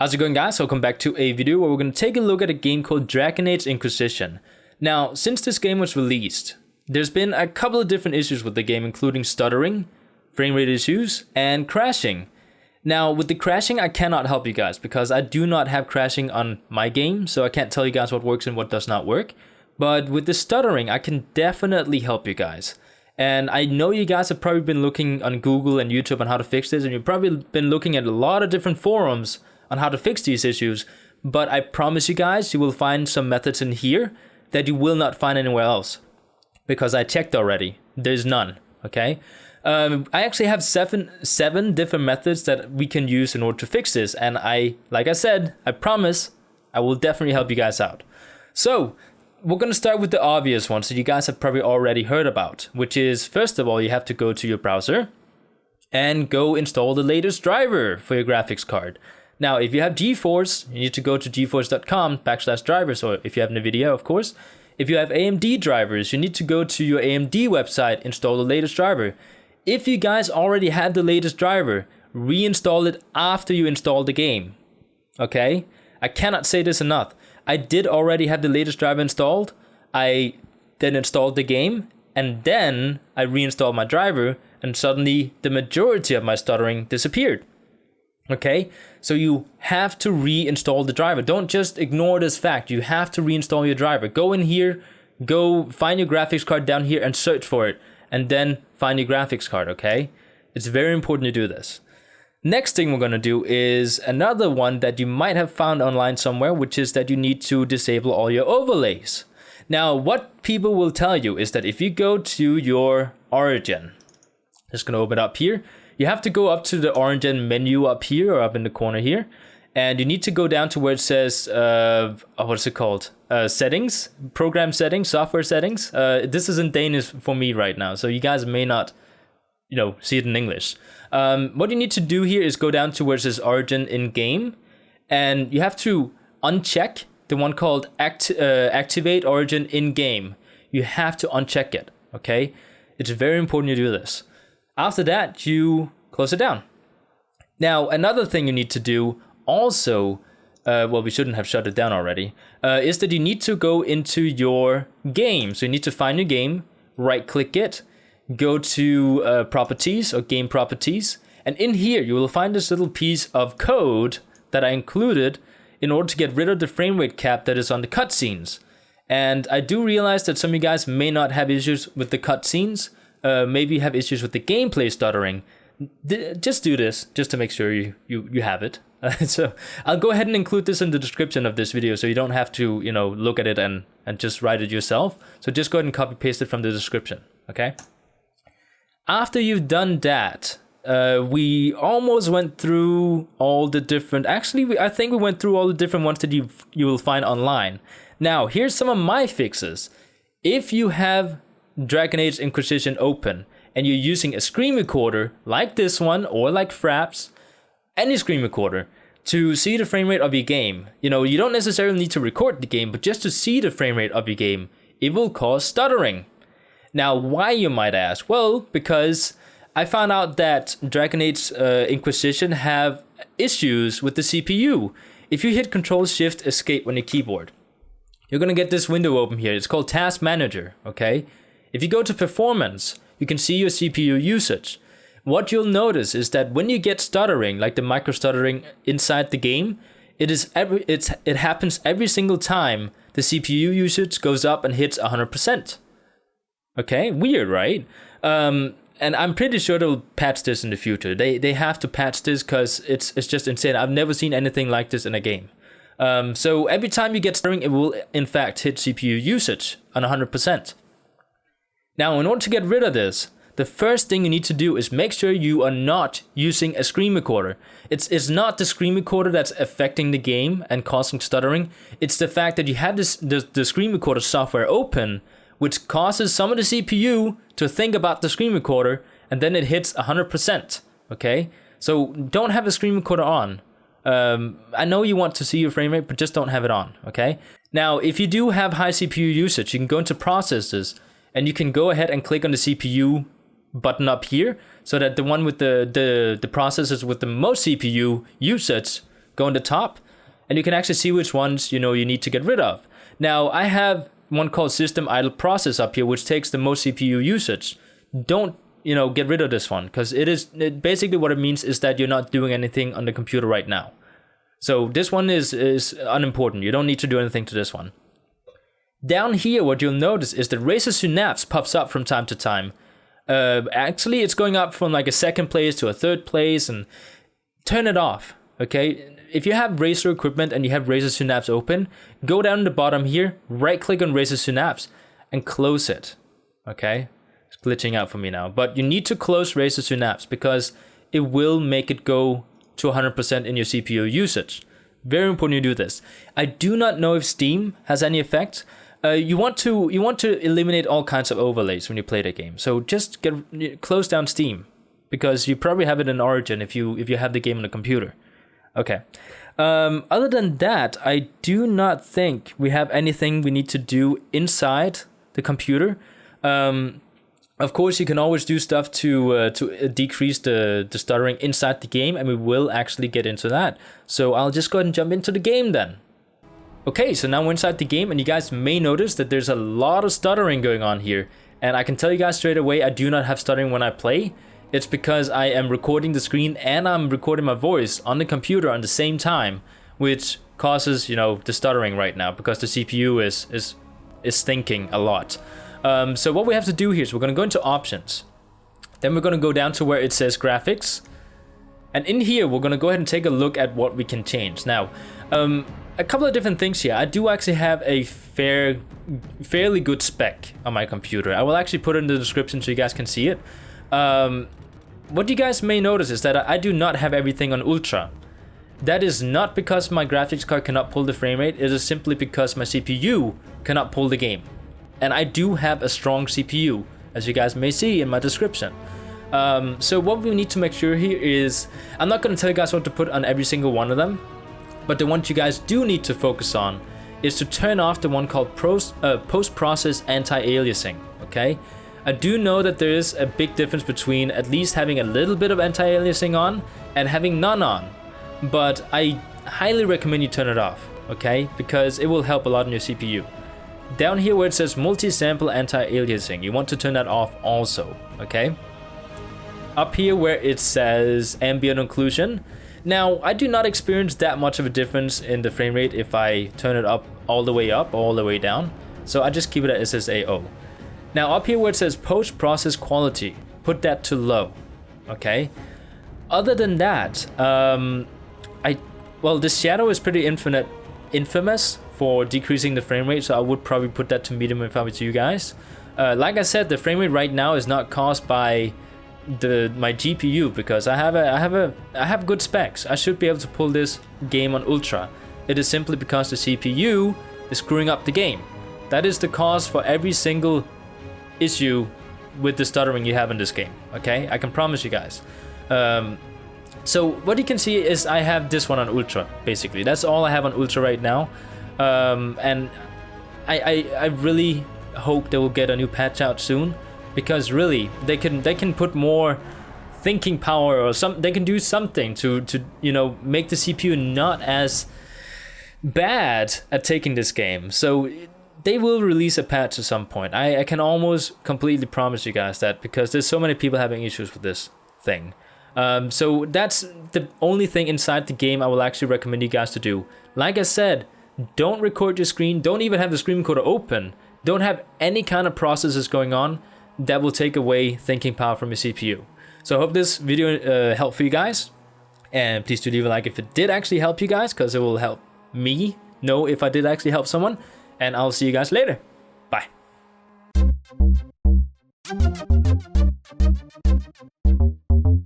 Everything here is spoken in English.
How's it going, guys? Welcome back to a video where we're going to take a look at a game called Dragon Age Inquisition. Now, since this game was released, there's been a couple of different issues with the game, including stuttering, frame rate issues, and crashing. Now, with the crashing, I cannot help you guys because I do not have crashing on my game, so I can't tell you guys what works and what does not work. But with the stuttering, I can definitely help you guys. And I know you guys have probably been looking on Google and YouTube on how to fix this, and you've probably been looking at a lot of different forums on how to fix these issues, but I promise you guys, you will find some methods in here that you will not find anywhere else, because I checked already. There's none. Okay, I actually have seven different methods that we can use in order to fix this, and like I said, I promise I will definitely help you guys out. So we're gonna start with the obvious ones that you guys have probably already heard about, which is, first of all, you have to go to your browser and go install the latest driver for your graphics card. Now, if you have GeForce, you need to go to GeForce.com/drivers, or if you have NVIDIA, of course. If you have AMD drivers, you need to go to your AMD website, install the latest driver. If you guys already have the latest driver, reinstall it after you install the game. Okay? I cannot say this enough. I did already have the latest driver installed. I then installed the game, and then I reinstalled my driver, and suddenly the majority of my stuttering disappeared. Okay, so you have to reinstall the driver. Don't just ignore this fact. You have to reinstall your driver. Go in here, go find your graphics card down here and search for it, and then find your graphics card, okay? It's very important to do this. Next thing we're gonna do is another one that you might have found online somewhere, which is that you need to disable all your overlays. Now, what people will tell you is that if you go to your Origin, just gonna open up here, you have to go up to the Origin menu up here, or up in the corner here, and you need to go down to where it says, what's it called? Settings, program settings, software settings. This is in Danish for me right now, so you guys may not, see it in English. What you need to do here is go down to where it says Origin in game, and you have to uncheck the one called Activate Origin in game. You have to uncheck it, okay? It's very important you do this. After that, you close it down. Now, another thing you need to do also, we shouldn't have shut it down already, is that you need to go into your game. So you need to find your game, right-click it, go to properties or game properties, and in here you will find this little piece of code that I included in order to get rid of the frame rate cap that is on the cutscenes. And I do realize that some of you guys may not have issues with the cutscenes. Maybe have issues with the gameplay stuttering. Just do this, just to make sure you have it. So I'll go ahead and include this in the description of this video, so you don't have to, look at it and just write it yourself. So just go ahead and copy paste it from the description, okay? After you've done that, we almost went through all the different, I think we went through all the different ones that you will find online. Now, here's some of my fixes. If you have Dragon Age Inquisition open and you're using a screen recorder like this one, or like Fraps, any screen recorder, to see the frame rate of your game, you don't necessarily need to record the game, but just to see the frame rate of your game, it will cause stuttering. Now, why, you might ask? Well, because I found out that Dragon Age Inquisition have issues with the CPU. If you hit Control-Shift-Escape on your keyboard, you're gonna get this window open here. It's called Task Manager, okay? If you go to performance, you can see your CPU usage. What you'll notice is that when you get stuttering, like the micro stuttering inside the game, it happens every single time the CPU usage goes up and hits 100%. Okay, weird, right? And I'm pretty sure they'll patch this in the future. They have to patch this because it's just insane. I've never seen anything like this in a game. So every time you get stuttering, it will in fact hit CPU usage on 100%. Now, in order to get rid of this, the first thing you need to do is make sure you are not using a screen recorder. It's not the screen recorder that's affecting the game and causing stuttering. It's the fact that you have the screen recorder software open, which causes some of the CPU to think about the screen recorder, and then it hits 100%. Okay? So don't have a screen recorder on. I know you want to see your frame rate, but just don't have it on. Okay? Now, if you do have high CPU usage, you can go into processes, and you can go ahead and click on the CPU button up here, so that the one with the processors with the most CPU usage go on the top, and you can actually see which ones, you need to get rid of. Now, I have one called System Idle Process up here, which takes the most CPU usage. Don't, get rid of this one, because basically what it means is that you're not doing anything on the computer right now. So this one is unimportant. You don't need to do anything to this one. Down here, what you'll notice is that Razer Synapse pops up from time to time. Actually, it's going up from like a second place to a third place, and turn it off, okay? If you have Razer equipment and you have Razer Synapse open, go down the bottom here, right-click on Razer Synapse, and close it, okay? It's glitching out for me now, but you need to close Razer Synapse because it will make it go to 100% in your CPU usage. Very important you do this. I do not know if Steam has any effect. You want to eliminate all kinds of overlays when you play the game. So just close down Steam, because you probably have it in Origin if you have the game on the computer. Okay. Other than that, I do not think we have anything we need to do inside the computer. Of course, you can always do stuff to decrease the stuttering inside the game, and we will actually get into that. So I'll just go ahead and jump into the game then. Okay, so now we're inside the game, and you guys may notice that there's a lot of stuttering going on here. And I can tell you guys straight away, I do not have stuttering when I play. It's because I am recording the screen and I'm recording my voice on the computer at the same time, which causes, the stuttering right now because the CPU is thinking a lot. So what we have to do here is we're going to go into options. Then we're going to go down to where it says graphics. And in here, we're going to go ahead and take a look at what we can change. Now, a couple of different things here. I do actually have a fairly good spec on my computer. I will actually put it in the description so you guys can see it. What you guys may notice is that I do not have everything on ultra. That is not because my graphics card cannot pull the frame rate. It is simply because my CPU cannot pull the game. And I do have a strong CPU, as you guys may see in my description. So what we need to make sure here is, I'm not going to tell you guys what to put on every single one of them, but the one you guys do need to focus on is to turn off the one called post-process anti-aliasing, okay? I do know that there is a big difference between at least having a little bit of anti-aliasing on and having none on, but I highly recommend you turn it off, okay? Because it will help a lot in your CPU. Down here where it says multi-sample anti-aliasing, you want to turn that off also, okay? Up here where it says ambient occlusion, now I do not experience that much of a difference in the frame rate if I turn it up all the way down, so I just keep it at SSAO. Now up here where it says post-process quality, put that to low, okay? Other than that, the shadow is pretty infamous for decreasing the frame rate, so I would probably put that to medium if I was you guys. Like I said, the frame rate right now is not caused by my GPU, because I have good specs. I should be able to pull this game on ultra. It is simply because the CPU is screwing up the game. That is the cause for every single issue with the stuttering you have in this game, okay? I can promise you guys. So what you can see is I have this one on ultra, basically. That's all I have on ultra right now. And I really hope they will get a new patch out soon, because really they can put more thinking power or they can do something to make the CPU not as bad at taking this game. So they will release a patch at some point. I can almost completely promise you guys that, because there's so many people having issues with this thing. So that's the only thing inside the game I will actually recommend you guys to do. Like I said, don't record your screen. Don't even have the screen recorder open. Don't have any kind of processes going on that will take away thinking power from your CPU. So I hope this video helped for you guys. And please do leave a like if it did actually help you guys, because it will help me know if I did actually help someone. And I'll see you guys later. Bye.